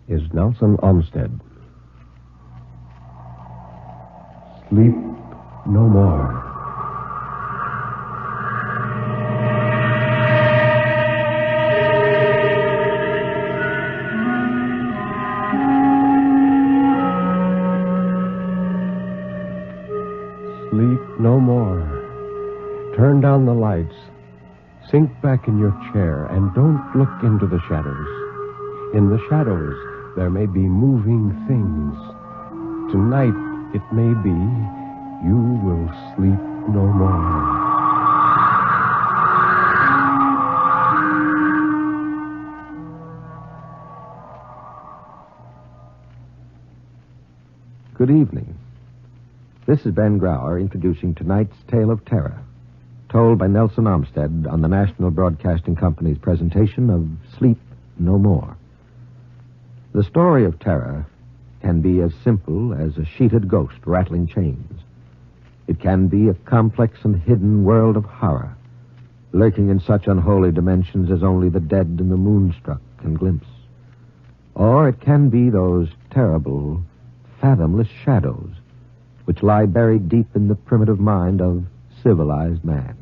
is Nelson Olmsted. Sleep no more. Sleep no more. Turn down the lights. Sink back in your chair and don't look into the shadows. In the shadows, there may be moving things. Tonight, it may be you will sleep no more. Good evening. This is Ben Grauer introducing tonight's Tale of Terror, told by Nelson Olmsted on the National Broadcasting Company's presentation of Sleep No More. The story of terror can be as simple as a sheeted ghost rattling chains. It can be a complex and hidden world of horror, lurking in such unholy dimensions as only the dead and the moonstruck can glimpse. Or it can be those terrible, fathomless shadows which lie buried deep in the primitive mind of civilized man.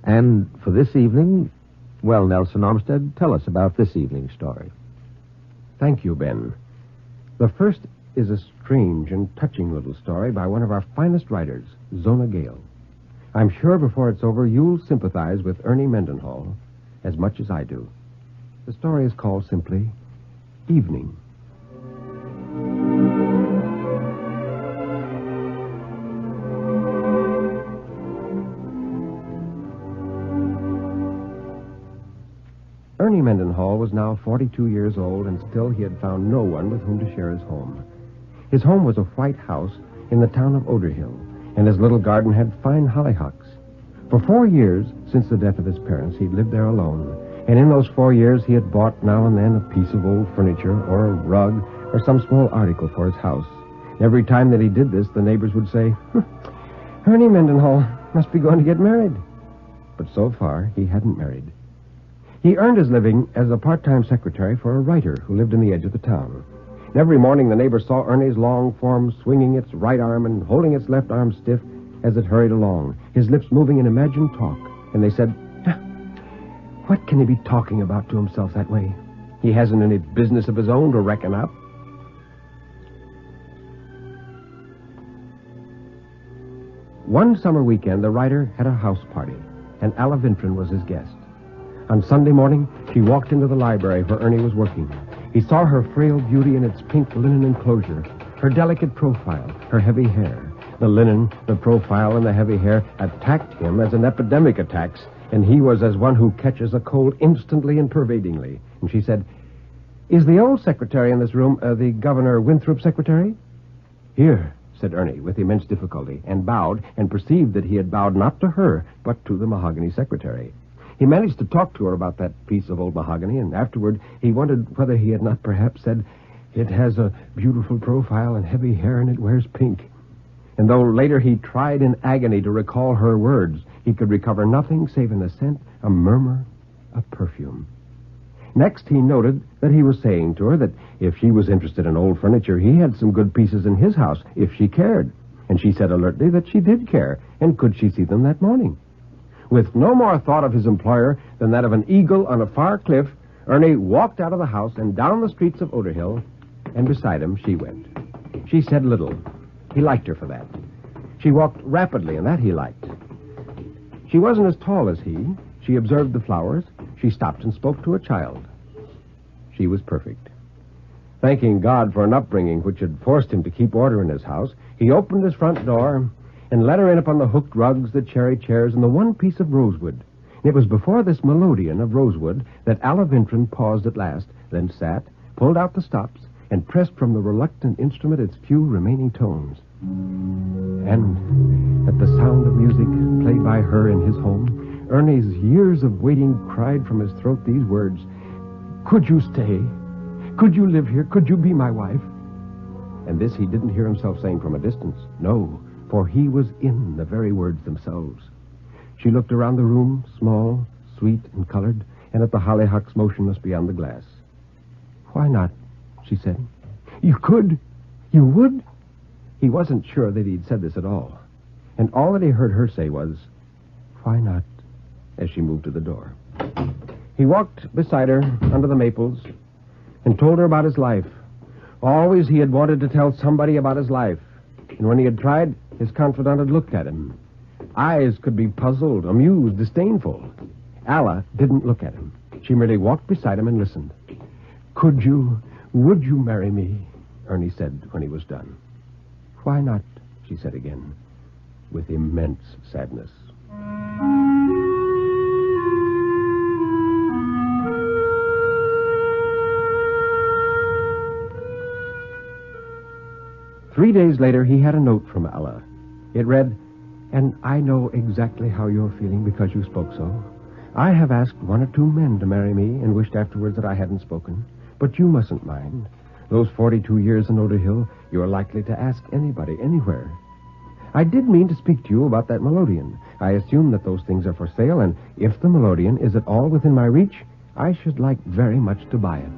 And for this evening, well, Nelson Olmsted, tell us about this evening's story. Thank you, Ben. The first is a strange and touching little story by one of our finest writers, Zona Gale. I'm sure before it's over you'll sympathize with Ernie Mendenhall as much as I do. The story is called simply Evening. Ernie Mendenhall was now 42 years old, and still he had found no one with whom to share his home. His home was a white house in the town of Oderhill, and his little garden had fine hollyhocks. For 4 years, since the death of his parents, he'd lived there alone, and in those 4 years he had bought now and then a piece of old furniture or a rug or some small article for his house. Every time that he did this, the neighbors would say, Ernie Mendenhall must be going to get married. But so far, he hadn't married. He earned his living as a part-time secretary for a writer who lived in the edge of the town. And every morning the neighbors saw Ernie's long form swinging its right arm and holding its left arm stiff as it hurried along, his lips moving in imagined talk. And they said, what can he be talking about to himself that way? He hasn't any business of his own to reckon up. One summer weekend, the writer had a house party, and Alla Vintran was his guest. On Sunday morning, she walked into the library where Ernie was working. He saw her frail beauty in its pink linen enclosure, her delicate profile, her heavy hair. The linen, the profile, and the heavy hair attacked him as an epidemic attacks, and he was as one who catches a cold instantly and pervadingly. And she said, Is the old secretary in this room the Governor Winthrop's secretary? Here, said Ernie, with immense difficulty, and bowed, and perceived that he had bowed not to her, but to the mahogany secretary. He managed to talk to her about that piece of old mahogany, and afterward he wondered whether he had not perhaps said, It has a beautiful profile and heavy hair, and it wears pink. And though later he tried in agony to recall her words, he could recover nothing save an scent, a murmur, a perfume. Next, he noted that he was saying to her that if she was interested in old furniture, he had some good pieces in his house, if she cared. And she said alertly that she did care, and could she see them that morning? With no more thought of his employer than that of an eagle on a far cliff, Ernie walked out of the house and down the streets of Oderhill, and beside him she went. She said little. He liked her for that. She walked rapidly, and that he liked. She wasn't as tall as he. She observed the flowers. She stopped and spoke to a child. She was perfect. Thanking God for an upbringing which had forced him to keep order in his house, he opened his front door and led her in upon the hooked rugs, the cherry chairs, and the one piece of rosewood. And it was before this melodeon of rosewood that Alla Vintran paused at last, then sat, pulled out the stops, and pressed from the reluctant instrument its few remaining tones. And at the sound of music played by her in his home, Ernie's years of waiting cried from his throat these words, Could you stay? Could you live here? Could you be my wife? And this he didn't hear himself saying from a distance. No, for he was in the very words themselves. She looked around the room, small, sweet, and colored, and at the hollyhocks motionless beyond the glass. Why not she said. You could? You would? He wasn't sure that he'd said this at all. And all that he heard her say was, why not, as she moved to the door. He walked beside her under the maples and told her about his life. Always he had wanted to tell somebody about his life. And when he had tried, his confidant had looked at him. Eyes could be puzzled, amused, disdainful. Alla didn't look at him. She merely walked beside him and listened. Would you marry me? Ernie said when he was done. Why not? She said again, with immense sadness. Three days later, he had a note from Alla. It read, and I know exactly how you're feeling because you spoke so. I have asked one or two men to marry me and wished afterwards that I hadn't spoken. But you mustn't mind. Those 42 years in Oda Hill, you're likely to ask anybody, anywhere. I did mean to speak to you about that melodeon. I assume that those things are for sale, and if the melodeon is at all within my reach, I should like very much to buy it.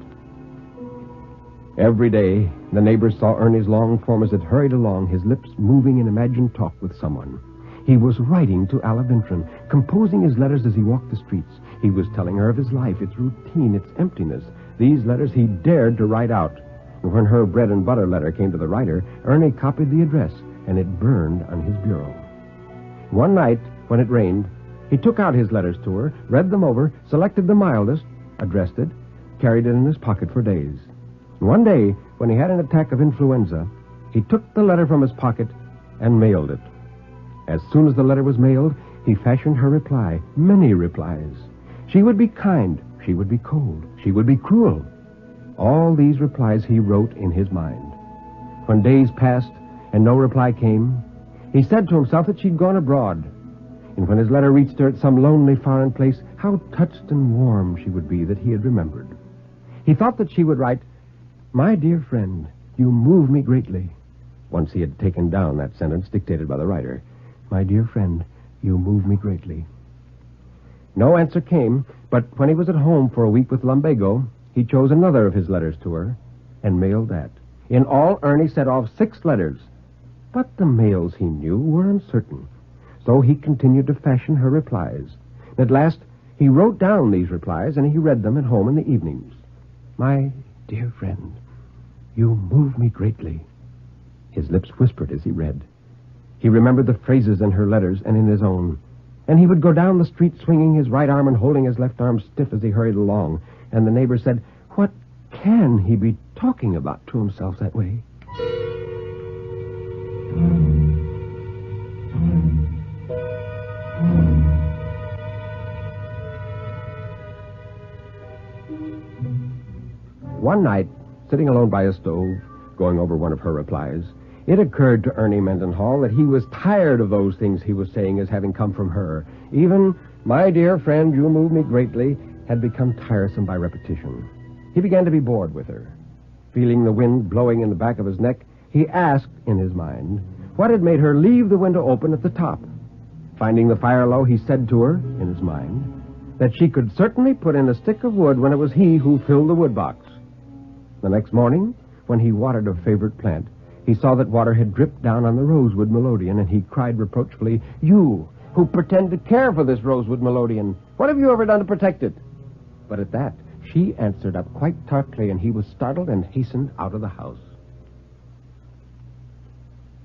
Every day, the neighbors saw Ernie's long form as it hurried along, his lips moving in imagined talk with someone. He was writing to Alla Vintran, composing his letters as he walked the streets. He was telling her of his life, its routine, its emptiness. These letters he dared to write out. And when her bread and butter letter came to the writer, Ernie copied the address, and it burned on his bureau. One night, when it rained, he took out his letters to her, read them over, selected the mildest, addressed it, carried it in his pocket for days. One day, when he had an attack of influenza, he took the letter from his pocket and mailed it. As soon as the letter was mailed, he fashioned her reply, many replies. She would be kind, she would be cold, she would be cruel. All these replies he wrote in his mind. When days passed and no reply came, he said to himself that she'd gone abroad. And when his letter reached her at some lonely foreign place, how touched and warm she would be that he had remembered. He thought that she would write, My dear friend, you move me greatly. Once he had taken down that sentence dictated by the writer. My dear friend, you move me greatly. No answer came, but when he was at home for a week with Lumbago, he chose another of his letters to her and mailed that. In all, Ernie sent off 6 letters, but the mails he knew were uncertain. So he continued to fashion her replies. At last, he wrote down these replies, and he read them at home in the evenings. My dear friend, you move me greatly. His lips whispered as he read. He remembered the phrases in her letters and in his own. And he would go down the street swinging his right arm and holding his left arm stiff as he hurried along. And the neighbor said, What can he be talking about to himself that way? One night, sitting alone by a stove, going over one of her replies, it occurred to Ernie Mendenhall that he was tired of those things he was saying as having come from her. Even, my dear friend, you move me greatly, had become tiresome by repetition. He began to be bored with her. Feeling the wind blowing in the back of his neck, he asked in his mind what had made her leave the window open at the top. Finding the fire low, he said to her, in his mind, that she could certainly put in a stick of wood when it was he who filled the wood box. The next morning, when he watered a favorite plant, he saw that water had dripped down on the rosewood melodeon, and he cried reproachfully, You, who pretend to care for this rosewood melodeon, what have you ever done to protect it? But at that, she answered up quite tartly, and he was startled and hastened out of the house.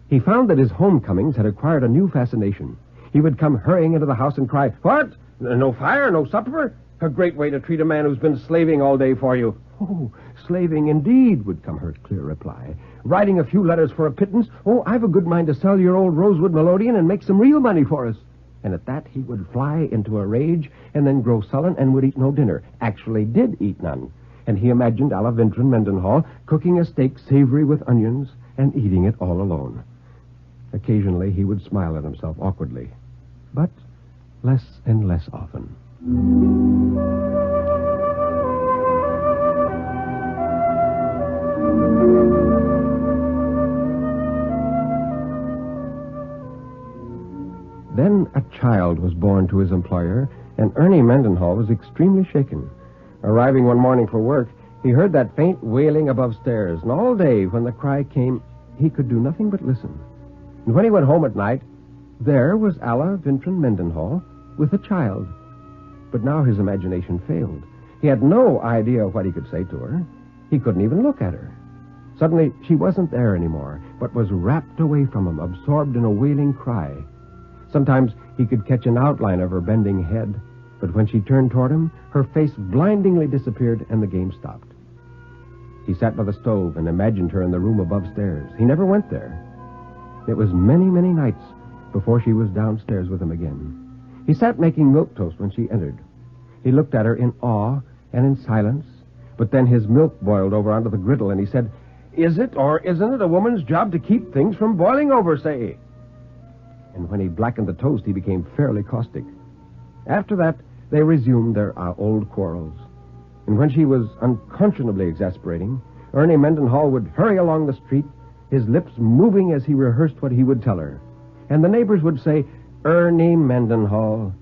He found that his homecomings had acquired a new fascination. He would come hurrying into the house and cry, What? No fire, no supper? A great way to treat a man who's been slaving all day for you. Oh, slaving indeed, would come her clear reply. Writing a few letters for a pittance. Oh, I've a good mind to sell your old rosewood melodeon and make some real money for us. And at that, he would fly into a rage and then grow sullen and would eat no dinner. Actually did eat none. And he imagined Alla Vintran Mendenhall cooking a steak savory with onions and eating it all alone. Occasionally, he would smile at himself awkwardly, but less and less often. Then a child was born to his employer, and Ernie Mendenhall was extremely shaken. Arriving one morning for work, He heard that faint wailing above stairs, and all day when the cry came, he could do nothing but listen. And when he went home at night, there was Alla Vintran Mendenhall with a child. But now his imagination failed. He had no idea what he could say to her. He couldn't even look at her. Suddenly, she wasn't there anymore, but was wrapped away from him, absorbed in a wailing cry. Sometimes he could catch an outline of her bending head, but when she turned toward him, her face blindingly disappeared and the game stopped. He sat by the stove and imagined her in the room above stairs. He never went there. It was many, many nights before she was downstairs with him again. He sat making milk toast when she entered. He looked at her in awe and in silence, but then his milk boiled over onto the griddle, and he said, "Is it or isn't it a woman's job to keep things from boiling over, say?" And when he blackened the toast, he became fairly caustic. After that, they resumed their old quarrels. And when she was unconscionably exasperating, Ernie Mendenhall would hurry along the street, his lips moving as he rehearsed what he would tell her. And the neighbors would say, "Ernie Mendenhall,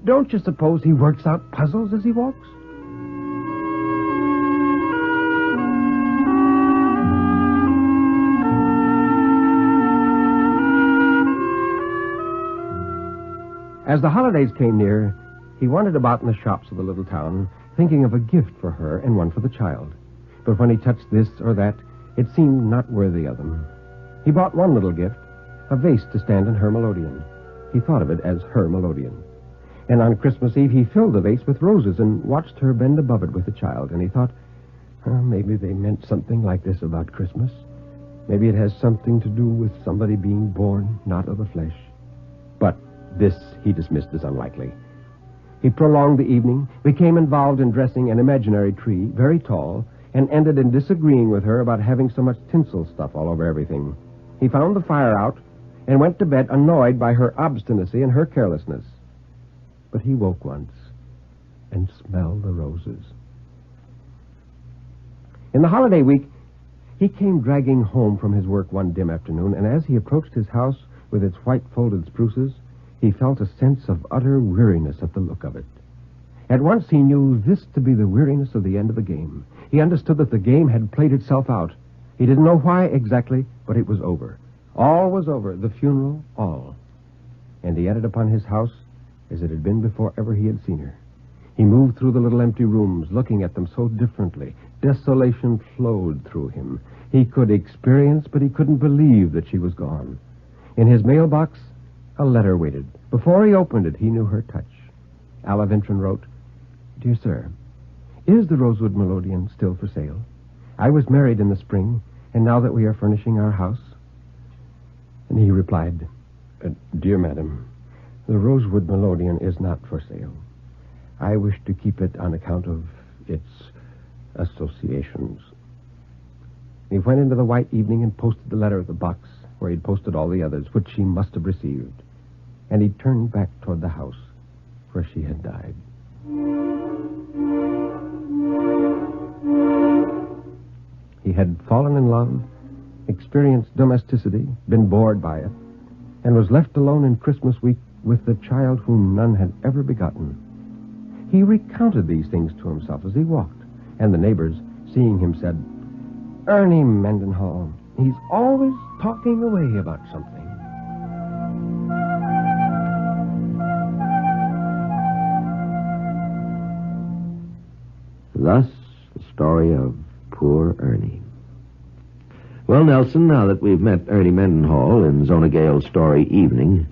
don't you suppose he works out puzzles as he walks?" As the holidays came near, he wandered about in the shops of the little town, thinking of a gift for her and one for the child. But when he touched this or that, it seemed not worthy of them. He bought one little gift, a vase to stand in her melodeon. He thought of it as her melodeon. And on Christmas Eve, he filled the vase with roses and watched her bend above it with the child. And he thought, maybe they meant something like this about Christmas. Maybe it has something to do with somebody being born, not of the flesh. But this he dismissed as unlikely. He prolonged the evening, became involved in dressing an imaginary tree, very tall, and ended in disagreeing with her about having so much tinsel stuff all over everything. He found the fire out and went to bed annoyed by her obstinacy and her carelessness. But he woke once and smelled the roses. In the holiday week, he came dragging home from his work one dim afternoon, and as he approached his house with its white folded spruces, he felt a sense of utter weariness at the look of it. At once he knew this to be the weariness of the end of the game. He understood that the game had played itself out. He didn't know why exactly, but it was over. All was over, the funeral, all. And he entered upon his house as it had been before ever he had seen her. He moved through the little empty rooms, looking at them so differently. Desolation flowed through him. He could experience, but he couldn't believe that she was gone. In his mailbox, a letter waited. Before he opened it, he knew her touch. Alla Vintran wrote, "Dear Sir, is the Rosewood Melodeon still for sale? I was married in the spring, and now that we are furnishing our house..." And he replied, "Dear Madam, the Rosewood Melodeon is not for sale. I wish to keep it on account of its associations." He went into the white evening and posted the letter at the box where he'd posted all the others, which she must have received. And he turned back toward the house where she had died. He had fallen in love, experienced domesticity, been bored by it, and was left alone in Christmas week with the child whom none had ever begotten. He recounted these things to himself as he walked, and the neighbors, seeing him, said, "Ernie Mendenhall, he's always talking away about something." Thus, the story of poor Ernie. Well, Nelson, now that we've met Ernie Mendenhall in Zona Gale's story Evening,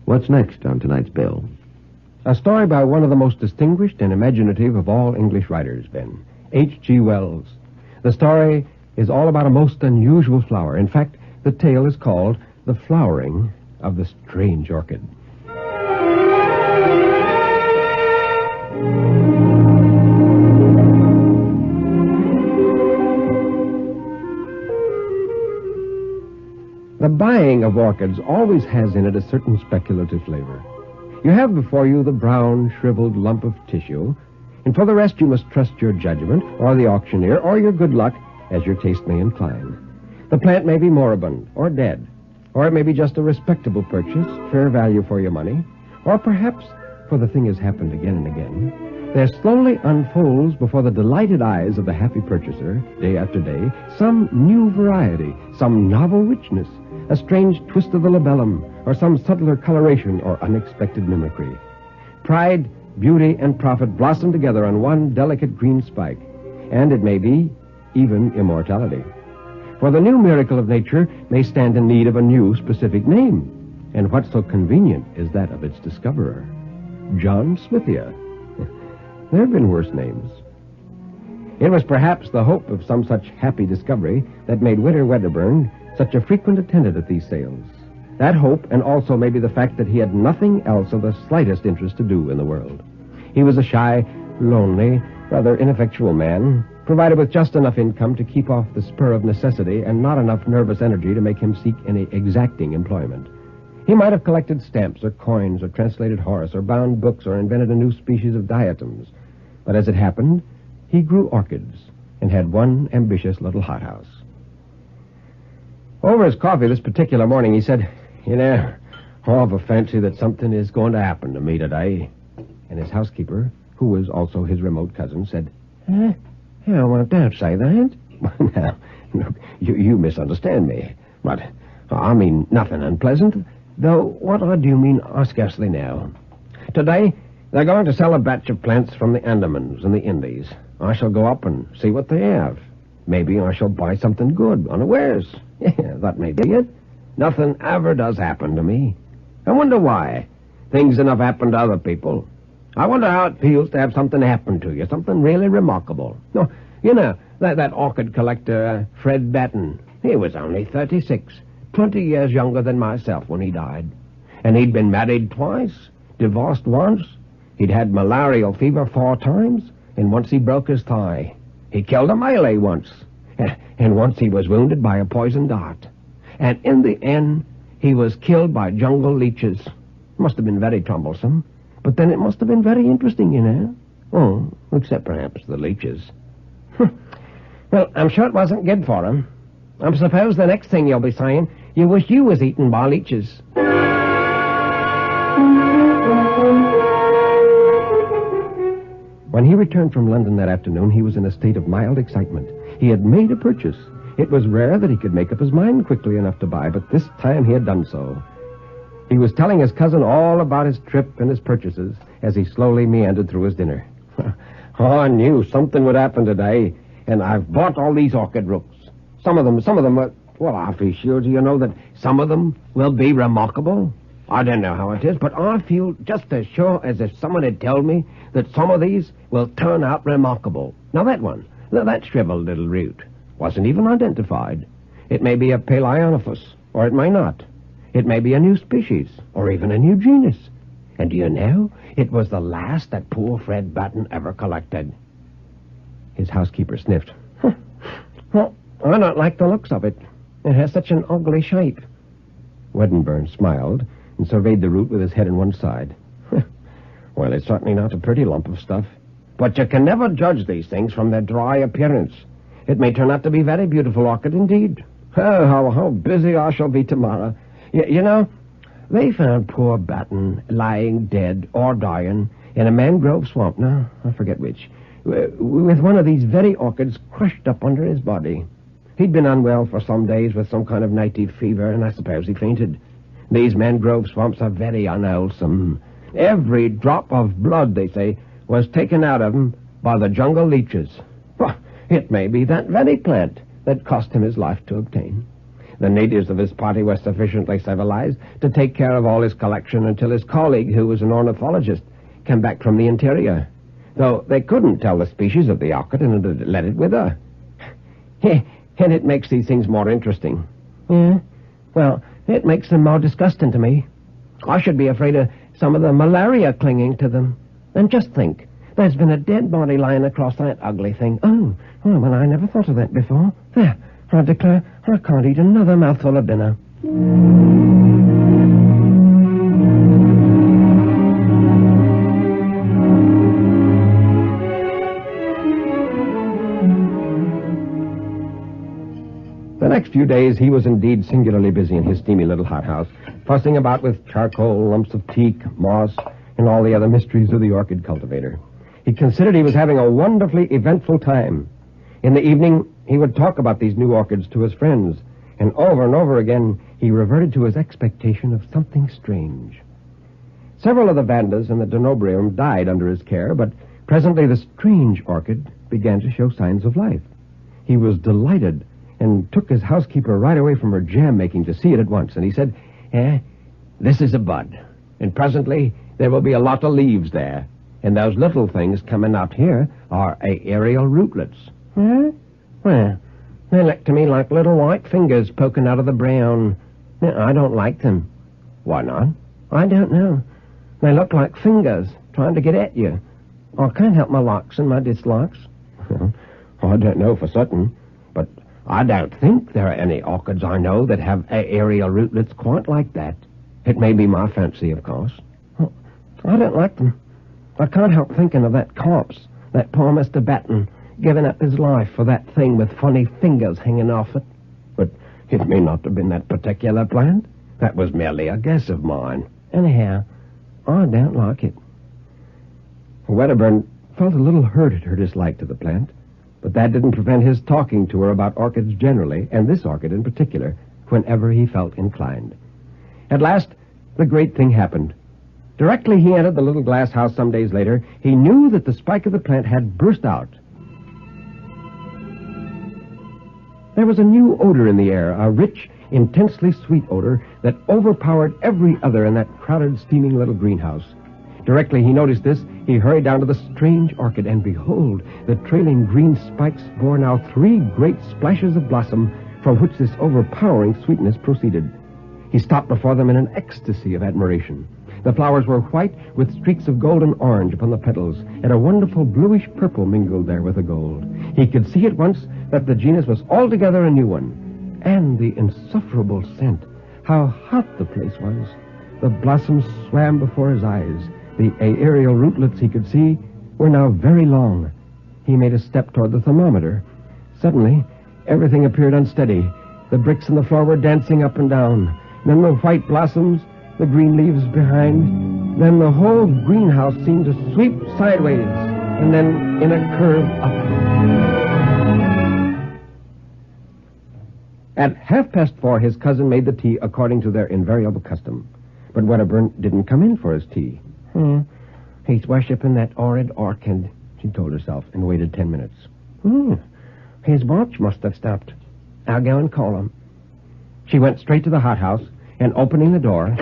what's next on tonight's bill? A story by one of the most distinguished and imaginative of all English writers, Ben, H.G. Wells. The story is all about a most unusual flower. In fact, the tale is called The Flowering of the Strange Orchid. The buying of orchids always has in it a certain speculative flavor. You have before you the brown, shriveled lump of tissue, and for the rest you must trust your judgment, or the auctioneer, or your good luck, as your taste may incline. The plant may be moribund, or dead, or it may be just a respectable purchase, fair value for your money, or perhaps, for the thing has happened again and again, there slowly unfolds before the delighted eyes of the happy purchaser, day after day, some new variety, some novel richness, a strange twist of the labellum, or some subtler coloration or unexpected mimicry. Pride, beauty, and profit blossom together on one delicate green spike, and it may be even immortality. For the new miracle of nature may stand in need of a new specific name, and what so convenient is that of its discoverer, John Smithia. There have been worse names. It was perhaps the hope of some such happy discovery that made Winter Wedderburn such a frequent attendant at these sales. That hope, and also maybe the fact that he had nothing else of the slightest interest to do in the world. He was a shy, lonely, rather ineffectual man, provided with just enough income to keep off the spur of necessity and not enough nervous energy to make him seek any exacting employment. He might have collected stamps or coins or translated Horace or bound books or invented a new species of diatoms. But as it happened, he grew orchids and had one ambitious little hothouse. Over his coffee this particular morning, he said, "You know, I've a fancy that something is going to happen to me today." And his housekeeper, who was also his remote cousin, said, "Oh, well, don't say that." Now, look, you misunderstand me. But I mean nothing unpleasant. Though what I do mean, I scarcely know. Today, they're going to sell a batch of plants from the Andamans and the Indies. I shall go up and see what they have. Maybe I shall buy something good unawares. Yeah, that may be it. Nothing ever does happen to me. I wonder why. Things enough happen to other people. I wonder how it feels to have something happen to you, something really remarkable. No, you know, that orchid collector, Fred Batten, he was only 36. 20 years younger than myself when he died. And he'd been married twice, divorced once. He'd had malarial fever 4 times, and once he broke his thigh. He killed a Malay once, and once he was wounded by a poisoned dart. And in the end, he was killed by jungle leeches. Must have been very troublesome, but then it must have been very interesting, you know. Oh, except perhaps the leeches. Well, I'm sure it wasn't good for him. I suppose the next thing you'll be saying, you wish you was eaten by leeches. When he returned from London that afternoon, he was in a state of mild excitement. He had made a purchase. It was rare that he could make up his mind quickly enough to buy, but this time he had done so. He was telling his cousin all about his trip and his purchases as he slowly meandered through his dinner. I knew something would happen today, and I've bought all these orchid rooks. Some of them are, well, I feel sure, do you know, that some of them will be remarkable? I don't know how it is, but I feel just as sure as if someone had told me that some of these will turn out remarkable. Now that one, that shriveled little root, wasn't even identified. It may be a Palaeonophus, or it may not. It may be a new species, or even a new genus. And do you know, it was the last that poor Fred Batten ever collected. His housekeeper sniffed. Well, I don't like the looks of it. It has such an ugly shape. Wedderburn smiled and surveyed the root with his head on one side. Well, it's certainly not a pretty lump of stuff. But you can never judge these things from their dry appearance. It may turn out to be very beautiful orchid indeed. Oh, how busy I shall be tomorrow. You know, they found poor Batten lying dead or dying in a mangrove swamp. No, I forget which. With one of these very orchids crushed up under his body. He'd been unwell for some days with some kind of native fever, and I suppose he fainted. These mangrove swamps are very unwholesome. Every drop of blood, they say, was taken out of him by the jungle leeches. Well, it may be that very plant that cost him his life to obtain. The natives of his party were sufficiently civilized to take care of all his collection until his colleague, who was an ornithologist, came back from the interior. Though they couldn't tell the species of the orchid and had let it wither. And it makes these things more interesting. Yeah? Well, it makes them more disgusting to me. I should be afraid of some of the malaria clinging to them. And just think, there's been a dead body lying across that ugly thing. Oh, well, I never thought of that before. There, I declare, I can't eat another mouthful of dinner. The next few days, he was indeed singularly busy in his steamy little hothouse, fussing about with charcoal, lumps of teak, moss, and all the other mysteries of the orchid cultivator. He considered he was having a wonderfully eventful time. In the evening, he would talk about these new orchids to his friends, and over again, he reverted to his expectation of something strange. Several of the vandas in the dendrobium died under his care, but presently the strange orchid began to show signs of life. He was delighted and took his housekeeper right away from her jam-making to see it at once, and he said, this is a bud, and presently there will be a lot of leaves there, and those little things coming out here are aerial rootlets. Huh? Well, they look to me like little white fingers poking out of the brown. I don't like them. Why not? I don't know. They look like fingers trying to get at you. I can't help my likes and my dislikes. I don't know for certain, but I don't think there are any orchids I know that have aerial rootlets quite like that. It may be my fancy, of course. I don't like them. I can't help thinking of that corpse, that poor Mr. Batten, giving up his life for that thing with funny fingers hanging off it. But it may not have been that particular plant. That was merely a guess of mine. Anyhow, I don't like it. Wedderburn felt a little hurt at her dislike to the plant, but that didn't prevent his talking to her about orchids generally, and this orchid in particular, whenever he felt inclined. At last, the great thing happened. Directly he entered the little glass house some days later, he knew that the spike of the plant had burst out. There was a new odor in the air, a rich, intensely sweet odor that overpowered every other in that crowded, steaming little greenhouse. Directly he noticed this, he hurried down to the strange orchid, and behold, the trailing green spikes bore now 3 great splashes of blossom from which this overpowering sweetness proceeded. He stopped before them in an ecstasy of admiration. The flowers were white with streaks of golden orange upon the petals, and a wonderful bluish purple mingled there with the gold. He could see at once that the genus was altogether a new one. And the insufferable scent, how hot the place was. The blossoms swam before his eyes. The aerial rootlets he could see were now very long. He made a step toward the thermometer. Suddenly, everything appeared unsteady. The bricks on the floor were dancing up and down. Then the white blossoms, the green leaves behind. Then the whole greenhouse seemed to sweep sideways, and then in a curve up. At 4:30, his cousin made the tea according to their invariable custom. But Wedderburn didn't come in for his tea. He's worshipping that horrid orchid, she told herself, and waited 10 minutes. His watch must have stopped. I'll go and call him. She went straight to the hothouse, and opening the door,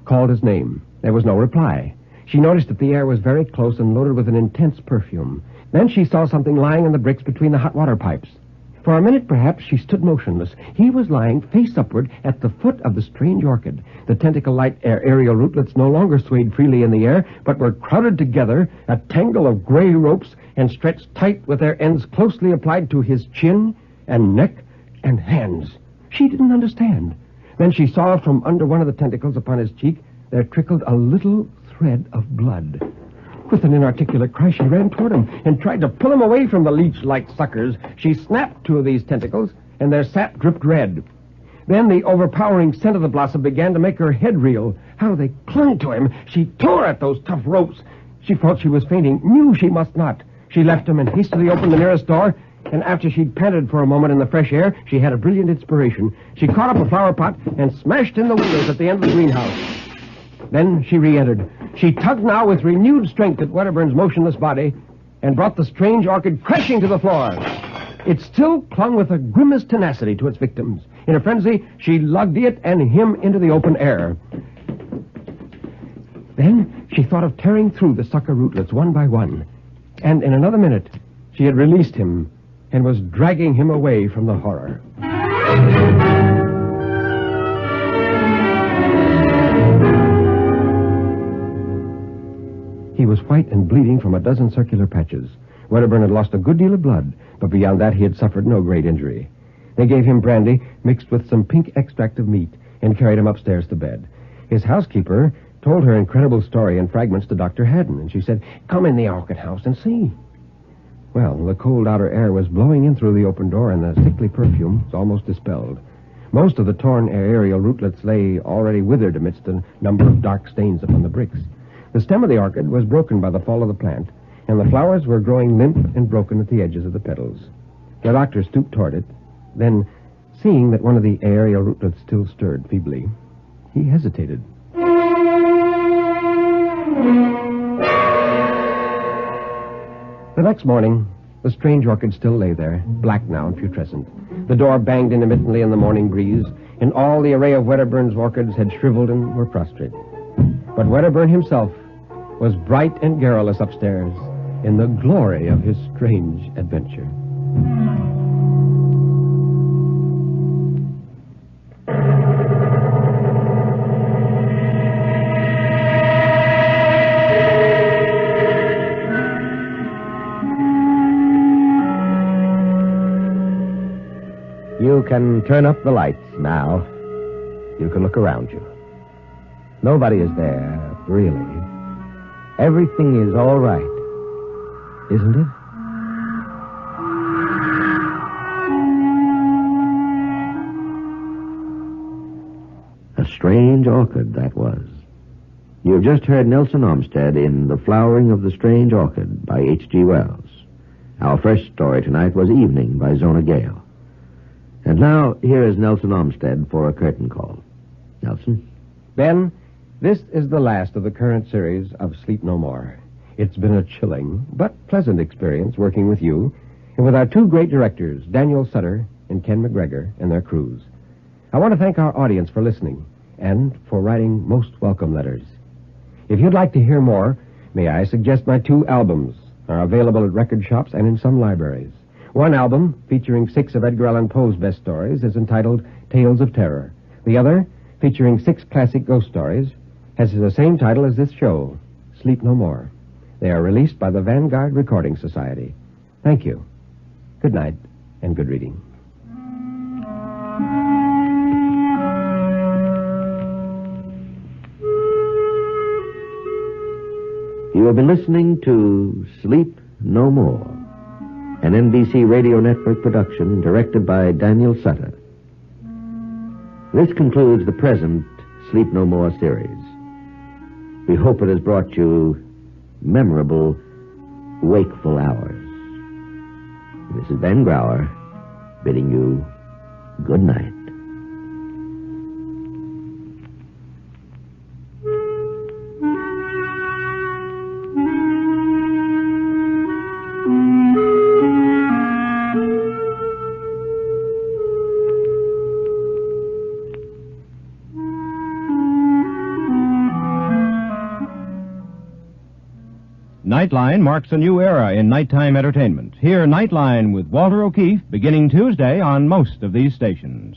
called his name. There was no reply. She noticed that the air was very close and loaded with an intense perfume. Then she saw something lying in the bricks between the hot water pipes. For a minute, perhaps, she stood motionless. He was lying face upward at the foot of the strange orchid. The tentacle-like aerial rootlets no longer swayed freely in the air, but were crowded together, a tangle of gray ropes, and stretched tight with their ends closely applied to his chin and neck and hands. She didn't understand. Then she saw from under one of the tentacles upon his cheek there trickled a little thread of blood. With an inarticulate cry, she ran toward him and tried to pull him away from the leech-like suckers. She snapped 2 of these tentacles, and their sap dripped red. Then the overpowering scent of the blossom began to make her head reel. How they clung to him! She tore at those tough ropes. She felt she was fainting, knew she must not. She left him and hastily opened the nearest door, and after she'd panted for a moment in the fresh air, she had a brilliant inspiration. She caught up a flower pot and smashed in the windows at the end of the greenhouse. Then she re-entered. She tugged now with renewed strength at Wedderburn's motionless body and brought the strange orchid crashing to the floor. It still clung with a grimmest tenacity to its victims. In a frenzy, she lugged it and him into the open air. Then she thought of tearing through the sucker rootlets one by one. And in another minute, she had released him and was dragging him away from the horror. He was white and bleeding from a dozen circular patches. Wedderburn had lost a good deal of blood, but beyond that he had suffered no great injury. They gave him brandy mixed with some pink extract of meat and carried him upstairs to bed. His housekeeper told her incredible story in fragments to Dr. Haddon, and she said, "Come in the orchid house and see." Well, the cold outer air was blowing in through the open door, and the sickly perfume was almost dispelled. Most of the torn aerial rootlets lay already withered amidst a number of dark stains upon the bricks. The stem of the orchid was broken by the fall of the plant, and the flowers were growing limp and broken at the edges of the petals. The doctor stooped toward it. Then, seeing that one of the aerial rootlets still stirred feebly, he hesitated. The next morning, the strange orchid still lay there, black now and putrescent. The door banged intermittently in the morning breeze, and all the array of Wedderburn's orchids had shriveled and were prostrate. But Wedderburn himself was bright and garrulous upstairs in the glory of his strange adventure. You can turn up the lights now. You can look around you. Nobody is there, really. Everything is all right, isn't it? A strange orchid, that was. You've just heard Nelson Olmsted in The Flowering of the Strange Orchid by H.G. Wells. Our first story tonight was Evening by Zona Gale. And now, here is Nelson Olmsted for a curtain call. Nelson? Ben, this is the last of the current series of Sleep No More. It's been a chilling but pleasant experience working with you and with our two great directors, Daniel Sutter and Ken McGregor, and their crews. I want to thank our audience for listening and for writing most welcome letters. If you'd like to hear more, may I suggest my two albums are available at record shops and in some libraries. One album, featuring 6 of Edgar Allan Poe's best stories, is entitled Tales of Terror. The other, featuring 6 classic ghost stories, has the same title as this show, Sleep No More. They are released by the Vanguard Recording Society. Thank you. Good night, and good reading. You have been listening to Sleep No More, an NBC Radio Network production directed by Daniel Sutter. This concludes the present Sleep No More series. We hope it has brought you memorable, wakeful hours. This is Ben Grauer bidding you good night. Nightline marks a new era in nighttime entertainment. Hear Nightline with Walter O'Keefe beginning Tuesday on most of these stations.